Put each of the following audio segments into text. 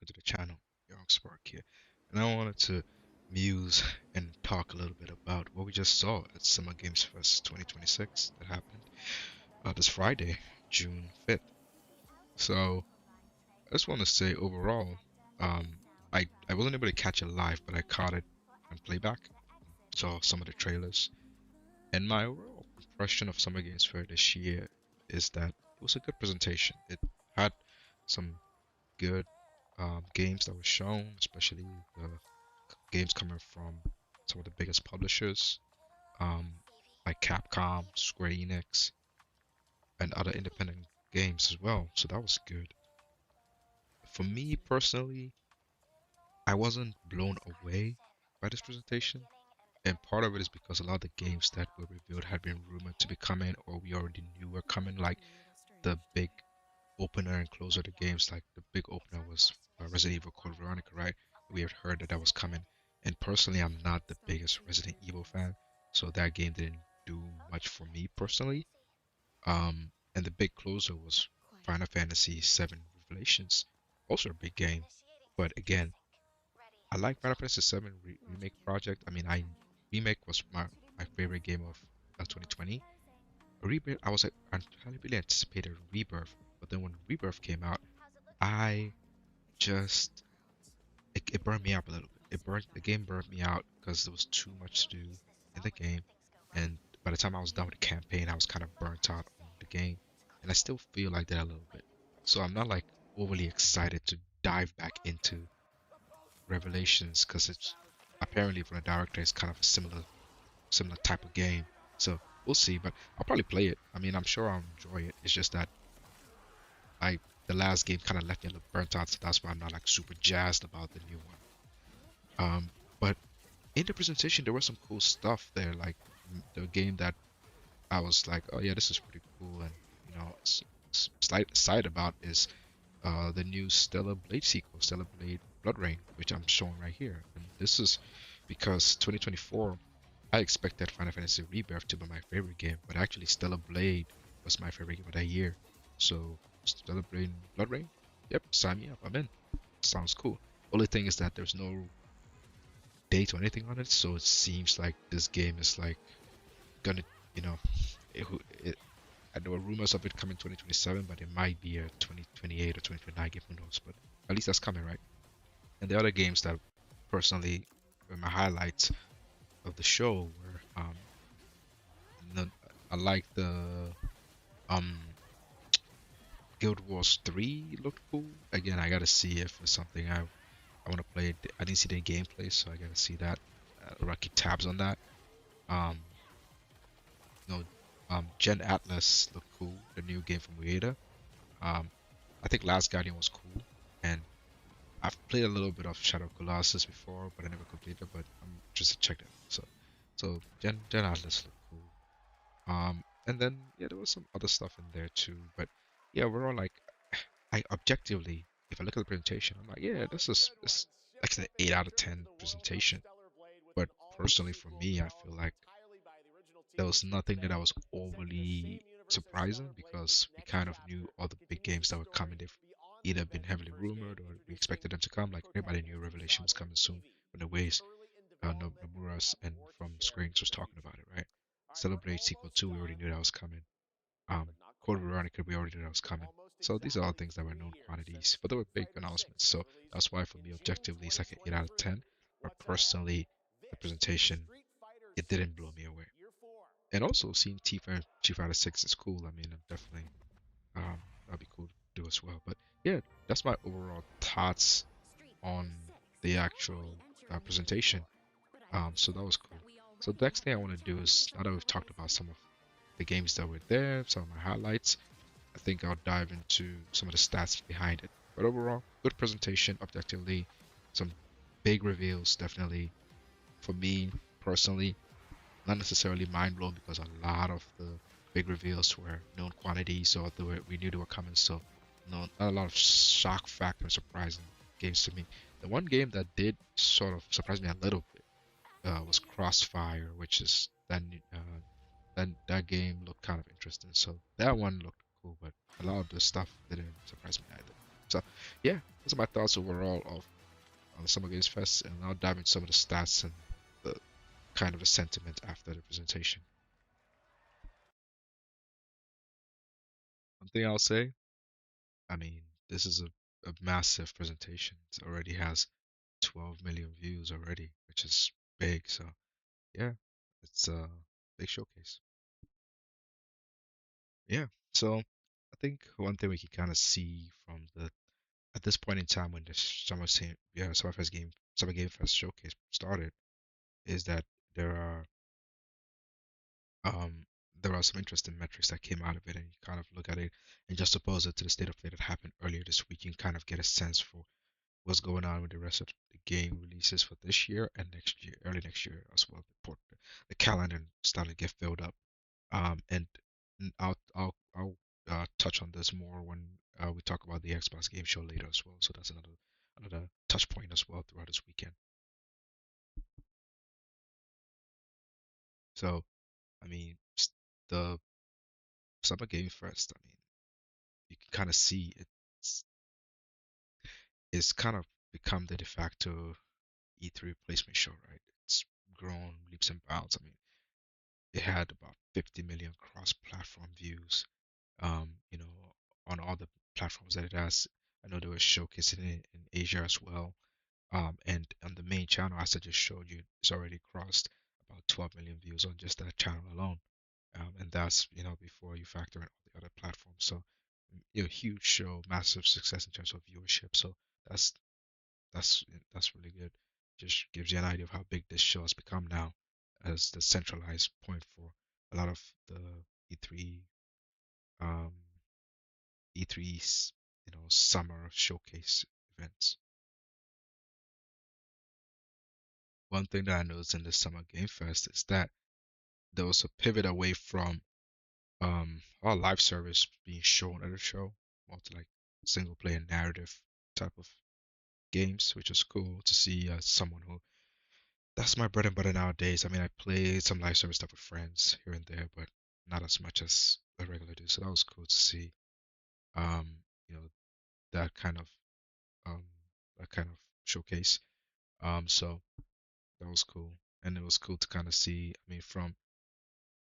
to the channel. Young Spark here, and I wanted to muse and talk a little bit about what we just saw at Summer Games Fest 2026 that happened this Friday, June 5th. So I just want to say overall, um, I wasn't able to catch it live, but I caught it on playback, saw some of the trailers, and my overall impression of Summer Games Fair this year is that it was a good presentation. It had some good games that were shown, especially the games coming from some of the biggest publishers, um, like Capcom, Square Enix, and other independent games as well. So that was good. For me personally, I wasn't blown away by this presentation, and part of it is because a lot of the games that were revealed had been rumored to be coming, or we already knew were coming, like the big opener and closer to games. Like the big opener was Resident Evil Code Veronica, right? We had heard that that was coming. And personally, I'm not the biggest Resident Evil fan, so that game didn't do much for me personally. And the big closer was Final Fantasy VII Revelations, also a big game. But again, I like Final Fantasy VII Remake Project. I mean, I Remake was my favorite game of 2020. Rebirth, I was like, I really anticipated Rebirth, but then when Rebirth came out, I just it burned me up a little bit. The game burned me out because there was too much to do in the game, and by the time I was done with the campaign, I was kind of burnt out on the game, and I still feel like that a little bit. So I'm not like overly excited to dive back into Revelations because it's apparently from the director it's kind of a similar type of game. So we'll see, but I'll probably play it. I mean, I'm sure I'll enjoy it. It's just that I the last game kind of left me a little burnt out, so that's why I'm not like super jazzed about the new one. But in the presentation, there was some cool stuff there, like the game that I was like, oh yeah, this is pretty cool, and slight side about is the new Stellar Blade sequel, Stellar Blade Blood Rain, which I'm showing right here, and this is because 2024 I expected Final Fantasy Rebirth to be my favorite game, but actually Stellar Blade was my favorite game of that year. So Stellar Blade Blood Rain, yep, sign me up. I'm in. Sounds cool. Only thing is that there's no date or anything on it, so it seems like this game is like gonna, you know, it, it, I know rumors of it coming 2027, but it might be a 2028 or 2029 game. Who knows? But at least that's coming, right? And the other games that personally were my highlights of the show were the, I like the um Guild Wars 3 looked cool. Again, I gotta see if it's something I want to play. I didn't see the gameplay, so I gotta see that. Keep tabs on that. Um, you know, Gen Atlas looked cool. The new game from Ueda. Um, I think Last Guardian was cool, and I've played a little bit of Shadow of Colossus before, but I never completed. But I'm just to check that. So Gen Atlas looked cool. And then yeah, there was some other stuff in there too. But yeah, we're all like, I objectively, if I look at the presentation, I'm like, yeah, this like an 8 out of 10 presentation. But personally, for me, I feel like there was nothing that I was overly surprising because we kind of knew all the big games that were coming. They've either been heavily rumored or we expected them to come. Like everybody knew Revelation was coming soon when the ways Nomura's and from Square Enix was talking about it, right? Celebrate Sequel 2, we already knew that was coming. Code Veronica, we already knew that was coming. So these are all things that were known quantities, but they were big announcements. So that's why for me, objectively, it's like an 8 out of 10. But personally, the presentation, it didn't blow me away. And also seeing Tifa and Chief out of 6 is cool. I mean, I'm definitely, that'd be cool to do as well. But yeah, that's my overall thoughts on the actual presentation. So that was cool. So the next thing I want to do is, now that we've talked about some of the games that were there, some of my highlights, I think I'll dive into some of the stats behind it. But overall, good presentation, objectively, some big reveals, definitely. For me personally, not necessarily mind blown because a lot of the big reveals were known quantities, so we knew they were coming. So, no, not a lot of shock factor and surprising games to me. The one game that did sort of surprise me a little bit was Crossfire, which is that game looked kind of interesting. So that one looked cool, but a lot of the stuff didn't surprise me either. So yeah, those are my thoughts overall of on the Summer Games Fest, and I'll dive into some of the stats and the kind of the sentiment after the presentation. One thing I'll say, I mean, this is a massive presentation. It already has 12 million views already, which is big. So yeah, it's a big showcase. Yeah. So I think one thing we can kind of see from the at this point in time when the Summer Game Fest showcase started is that there are um there are some interesting metrics that came out of it, and you kind of look at it and just oppose it to the state of play that happened earlier this week. You can kind of get a sense for what's going on with the rest of the game releases for this year and next year, early next year as well. The calendar started to get filled up. And I'll touch on this more when we talk about the Xbox Game Show later as well. So that's another touch point as well throughout this weekend. So I mean, the Summer Game Fest. I mean, you can kind of see it's kind of become the de facto E3 replacement show, right? It's grown leaps and bounds. I mean, it had about 50 million cross-platform views, on all the platforms that it has. I know they were showcasing it in Asia as well. And on the main channel, as I just showed you, it's already crossed about 12 million views on just that channel alone. And that's, before you factor in all the other platforms. So, huge show, massive success in terms of viewership. So that's that's that's really good. Just gives you an idea of how big this show has become now as the centralized point for a lot of the E3 um E3's summer showcase events. One thing that I noticed in the Summer Game Fest is that there was a pivot away from our live service being shown at the show, more to like single player narrative type of games, which is cool to see as someone who that's my bread and butter nowadays. I mean, I play some live service stuff with friends here and there, but not as much as I regularly do. So that was cool to see. Um, you know, that kind of um that kind of showcase. So that was cool, and it was cool to kind of see. I mean,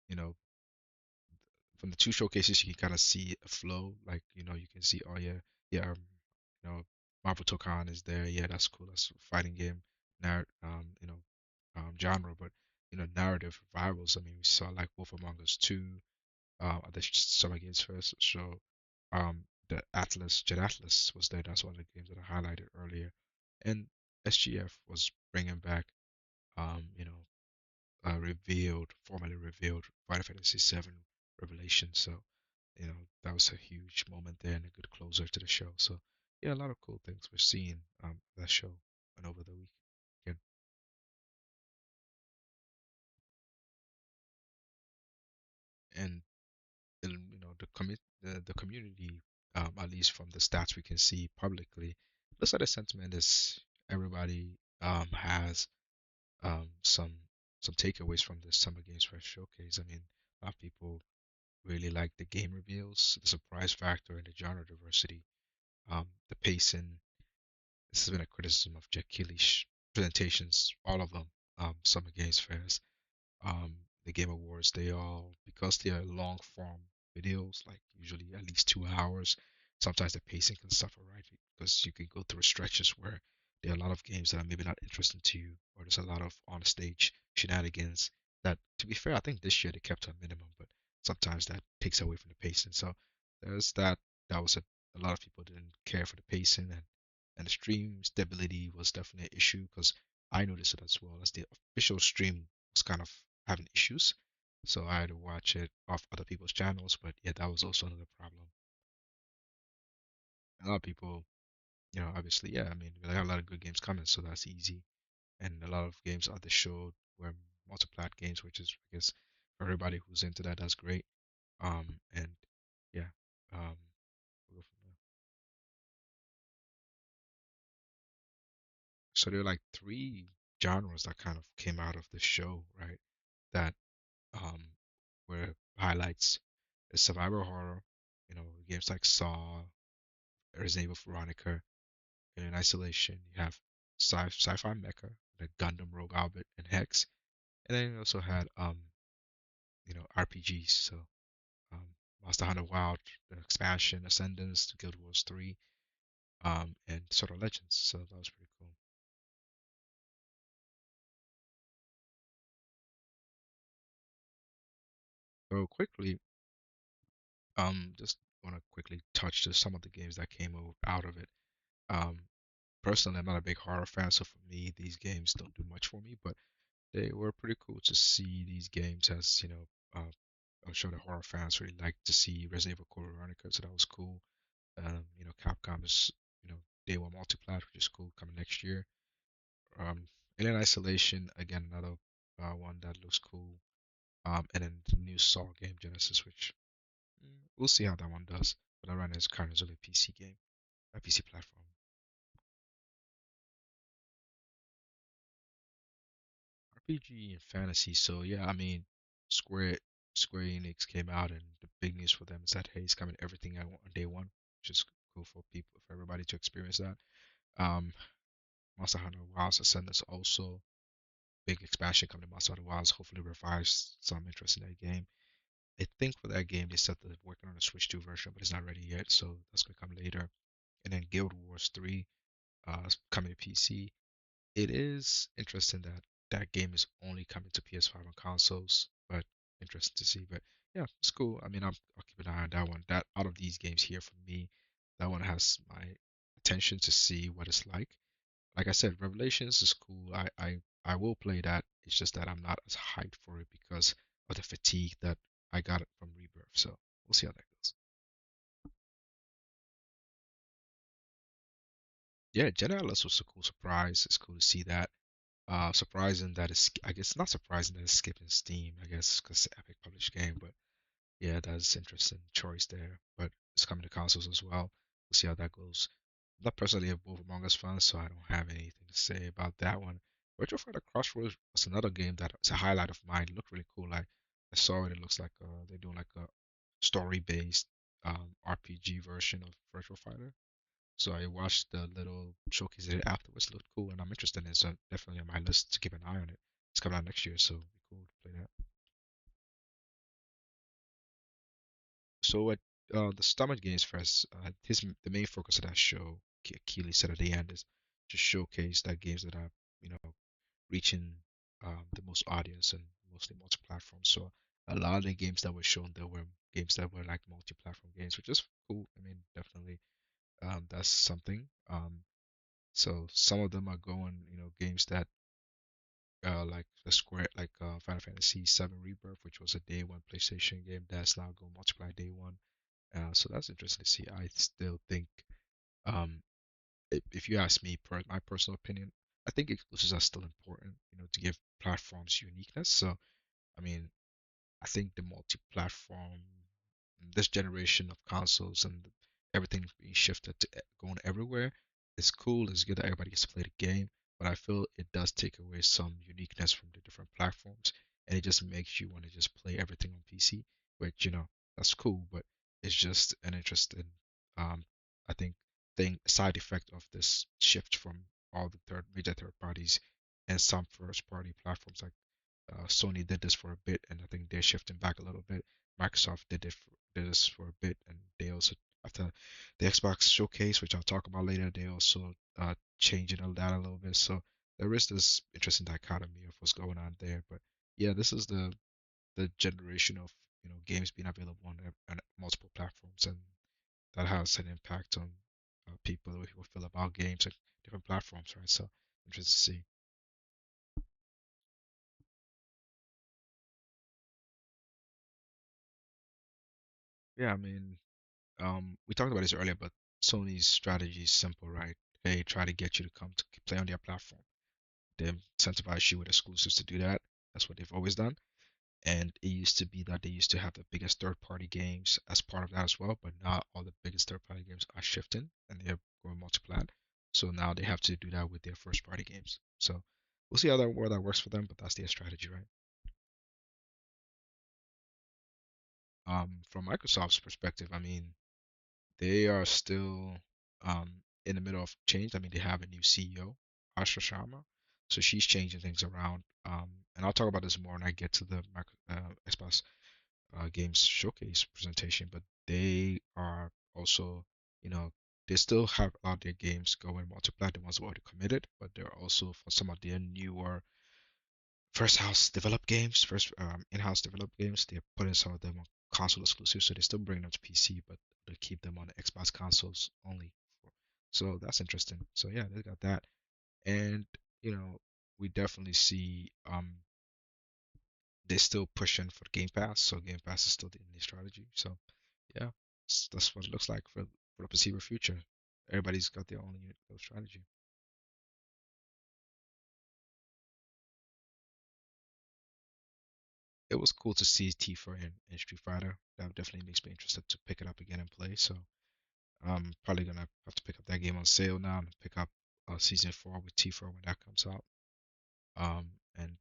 you know from the two showcases, you can kind of see a flow. Like, you can see, oh yeah, yeah, Marvel Tokan is there. Yeah, that's cool. That's a fighting game, genre. But narrative rivals. I mean, we saw like Wolf Among Us 2, at the Summer Games first. So, the Jet Atlas was there. That's one of the games that I highlighted earlier, and SGF was bringing back, um, you know, formally revealed Final Fantasy VII Revelation. So, that was a huge moment there and a good closer to the show. So, yeah, a lot of cool things we're seeing that show and over the weekend. And the community, at least from the stats we can see publicly, looks like the sentiment is everybody has some takeaways from the Summer Games Fest showcase. I mean, a lot of people really like the game reveals, the surprise factor, and the genre diversity. The pacing. This has been a criticism of Jack Keighley's presentations, all of them. Summer Games Fest, the Game Awards, because they are long form videos, like usually at least 2 hours. Sometimes the pacing can suffer, right? Because you can go through stretches where there are a lot of games that are maybe not interesting to you, or there's a lot of on stage shenanigans that, to be fair, I think this year they kept to a minimum, but sometimes that takes away from the pacing. So there's that. That was a lot of people didn't care for the pacing, and the stream stability was definitely an issue because I noticed it as well as the official stream was kind of having issues. So I had to watch it off other people's channels, but yeah, that was also another problem. A lot of people, obviously, yeah, I mean, we have a lot of good games coming, so that's easy. And a lot of games on the show were multi-plat games, which is, I guess, for everybody who's into that, that's great. And yeah, we'll go from there. So there are like three genres that kind of came out of the show, right? That um were highlights is survival horror, games like Saw, Resident Evil Veronica. And in Isolation, you have Sci-Fi Mecha, the Gundam Rogue Albert and Hex, and then you also had RPGs. So um, Monster Hunter Wild, the expansion, Ascendance, Guild Wars 3, and sort of Legends. So that was pretty cool. So quickly, just want to quickly touch just some of the games that came out of it. Um, Personally, I'm not a big horror fan, so for me, these games don't do much for me. But they were pretty cool to see these games, as I'm sure the horror fans really like to see Resident Evil Code Veronica, so that was cool. Capcom is day one multiplat, which is cool, coming next year. Alien Isolation, again, another one that looks cool. And then the new Saw game, Genesis, which we'll see how that one does. But that right now is currently a PC game, a PC platform. RPG and fantasy. So yeah, I mean, Square Square Enix came out, and the big news for them is that hey, it's coming everything I want on day one, which is cool for people, for everybody to experience that. Um, Monster Hunter Wilds Ascendance also big expansion coming to Monster Hunter Wilds. Hopefully revives some interest in that game. I think for that game they said they're working on a Switch 2 version, but it's not ready yet, so that's gonna come later. And then Guild Wars 3 is coming to PC. It is interesting that that game is only coming to PS5 and consoles, but interesting to see. But yeah, it's cool. I mean, I'll keep an eye on that one. That out of these games here for me, that one has my attention to see what it's like. Like I said, Revelations is cool. I will play that. It's just that I'm not as hyped for it because of the fatigue that I got it from Rebirth. So we'll see how that goes. Yeah, Jedi Atlas was a cool surprise. It's cool to see that. Surprising that it's, I guess not surprising that it's skipping Steam, I guess, because it's an Epic published game, but yeah, that's interesting choice there. But it's coming to consoles as well. We'll see how that goes. I'm not personally a Wolf Among Us fan, so I don't have anything to say about that one. Virtual Fighter Crossroads was another game that is a highlight of mine. It looked really cool. I saw it. It looks like they're doing like a story-based RPG version of Virtual Fighter. So I watched the little showcase it afterwards. It looked cool, and I'm interested in it. So definitely on my list to keep an eye on it. It's coming out next year, so it'll be cool to play that. So at the Stomach Games Fest, the main focus of that show, Keely said at the end, is to showcase that games that are you know reaching the most audience and mostly multi-platform. So a lot of the games that were shown there were games that were like multi-platform games, which is cool. I mean, definitely that's something. So some of them are going, games that like the Square, like Final Fantasy VII Rebirth, which was a day one PlayStation game that's now going multiply day one. So that's interesting to see. I still think, um, if you ask me, my personal opinion, I think exclusives are still important, to give platforms uniqueness. So, I mean, I think the multi-platform, this generation of consoles and everything being shifted to going everywhere is cool. It's good that everybody gets to play the game, but I feel it does take away some uniqueness from the different platforms, and it just makes you want to just play everything on PC, which that's cool, but it's just an interesting, um, I think, side effect of this shift from all the major third parties and some first party platforms like Sony did this for a bit, and I think they're shifting back a little bit. Microsoft did this for a bit, and they also after the Xbox showcase, which I'll talk about later, they also changing that a little bit. So there is this interesting dichotomy of what's going on there. But yeah, this is the generation of games being available on multiple platforms, and that has an impact on people, the way people feel about games and different platforms, right? So interesting to see. Yeah, I mean, we talked about this earlier, but Sony's strategy is simple, right? They try to get you to come to play on their platform. They incentivize you with exclusives to do that. That's what they've always done. And it used to be that they used to have the biggest third-party games as part of that as well, but now all the biggest third-party games are shifting and they're going multi-plat. So now they have to do that with their first-party games. So we'll see how where that works for them, but that's their strategy, right? From Microsoft's perspective, I mean, they are still. in the middle of change. I mean, they have a new CEO, Asha Sharma, so she's changing things around. And I'll talk about this more when I get to the Xbox Games Showcase presentation. But they are also, you know, they still have a lot of their games going multiplayer, the ones already committed, but they're also for some of their newer first house developed games, first in-house developed games. They're putting some of them on console exclusive, so they still bring them to PC, but they keep them on the Xbox consoles only. So that's interesting. So yeah, they got that, and you know, we definitely see they're still pushing for Game Pass, so Game Pass is still the only strategy. So yeah, that's what it looks like for the foreseeable future. Everybody's got their own unique little strategy. It was cool to see Tifa in Street Fighter. That definitely makes me interested to pick it up again and play. So I'm probably gonna have to pick up that game on sale now and pick up season 4 with Tifa when that comes out. And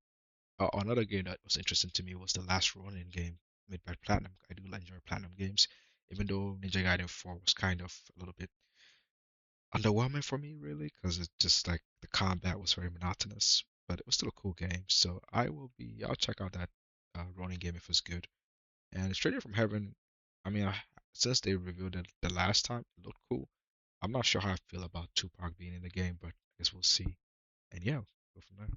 another game that was interesting to me was the Last Ronin game made by Platinum. I do enjoy Platinum games, even though Ninja Gaiden 4 was kind of a little bit underwhelming for me, really, because it's just like the combat was very monotonous, but it was still a cool game. So I'll check out that Ronin game if it's good. And Stranger from Heaven, I mean, since they revealed it the last time, it looked cool. I'm not sure how I feel about Tupac being in the game, but I guess we'll see. And yeah, go from there.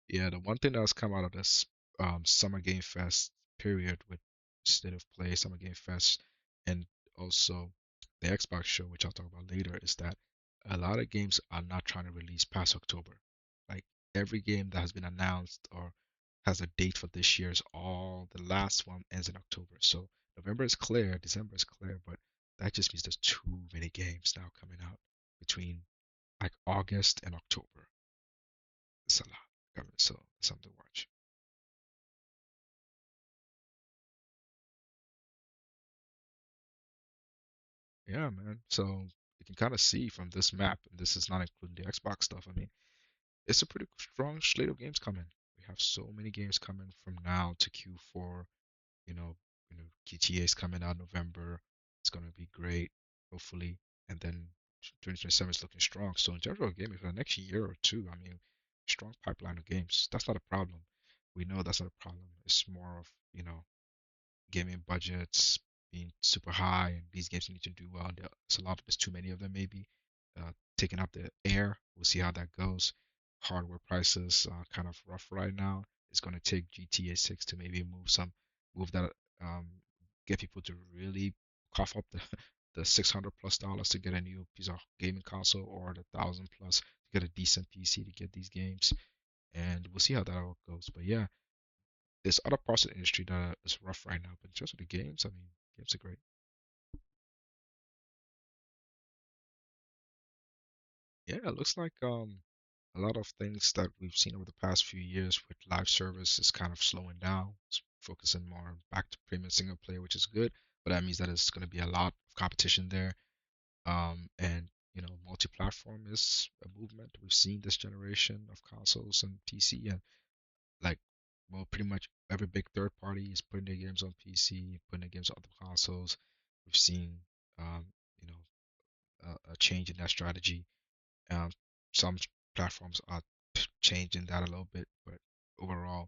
Yeah, the one thing that's come out of this Summer Game Fest period with State of Play, Summer Game Fest, and also the Xbox show, which I'll talk about later, is that a lot of games are not trying to release past October. Like every game that has been announced or has a date for this year is all the last one ends in October. So November is clear, December is clear, but that just means there's too many games now coming out between like August and October. It's a lot coming, so it's something to watch. Yeah, man. So you can kind of see from this map, and this is not including the Xbox stuff. I mean, it's a pretty strong slate of games coming. We have so many games coming from now to Q4. You know, GTA is coming out November. It's gonna be great, hopefully. And then 2027 is looking strong. So in general, gaming for the next year or two, I mean, strong pipeline of games. That's not a problem. We know that's not a problem. It's more of, gaming budgets being super high, and these games need to do well. There's too many of them, maybe taking up the air. We'll see how that goes. Hardware prices are kind of rough right now. It's going to take GTA 6 to maybe move that, um, get people to really cough up the the $600+ to get a new piece of gaming console, or the 1,000+ to get a decent PC to get these games. And we'll see how that all goes. But yeah, there's other parts of the industry that is rough right now, but in terms of the games, I mean, games are great. Yeah, it looks like a lot of things that we've seen over the past few years with live service is kind of slowing down. It's focusing more back to premium single player, which is good, but that means that it's going to be a lot of competition there. And multi-platform is a movement we've seen this generation of consoles and PC, and like, well, pretty much every big third party is putting their games on PC, putting their games on other consoles. We've seen, um, you know, a change in that strategy. Um, some platforms are changing that a little bit, but overall,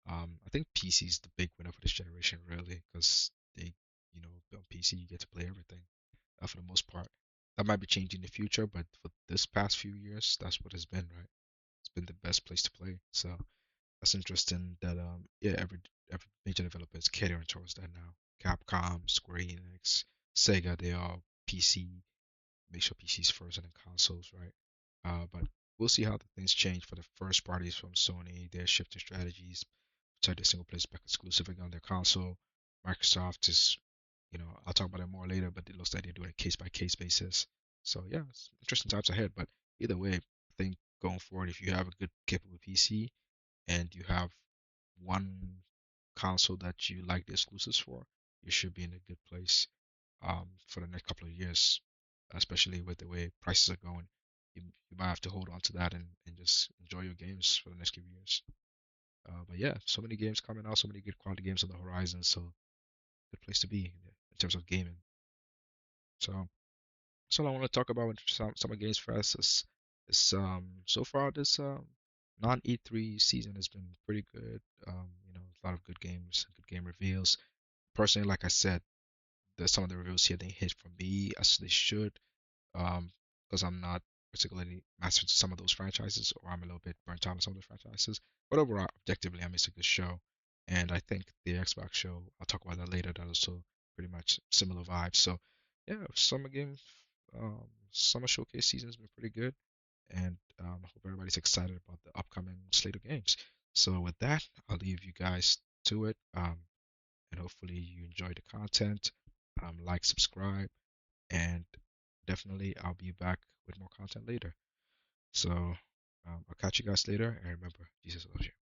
I think PC is the big winner for this generation, really, because on PC you get to play everything for the most part. That might be changing in the future, but for this past few years, that's what it's been, right? It's been the best place to play. So that's interesting that yeah, every major developer is catering towards that now. Capcom, Square Enix, Sega, they all PC, make sure PCs first and then consoles, right? But we'll see how the things change for the first parties from Sony. They're shifting strategies to the single player back exclusively on their console. Microsoft is, I'll talk about it more later, but it looks like they're doing a case by case basis. So yeah, it's interesting times ahead. But either way, I think going forward, if you have a good capable PC and you have one console that you like the exclusives for, you should be in a good place for the next couple of years, especially with the way prices are going. You might have to hold on to that and just enjoy your games for the next few years. But yeah, so many games coming out, so many good quality games on the horizon, so good place to be in terms of gaming. So that's all I want to talk about with Summer Games Fest. Is so far this non E3 season has been pretty good. A lot of good games, good game reveals. Personally, like I said, some of the reviews here they hit for me as they should. Um, because I'm not particularly mastered some of those franchises, or I'm a little bit burnt out on some of the franchises. But overall, objectively, I mean, it's a good show, and I think the Xbox show, I'll talk about that later. That also pretty much similar vibes. So, yeah, summer showcase season's been pretty good, and I hope everybody's excited about the upcoming slate of games. So, with that, I'll leave you guys to it, and hopefully you enjoy the content. Like, subscribe, and definitely I'll be back with more content later. So I'll catch you guys later, and remember, Jesus loves you.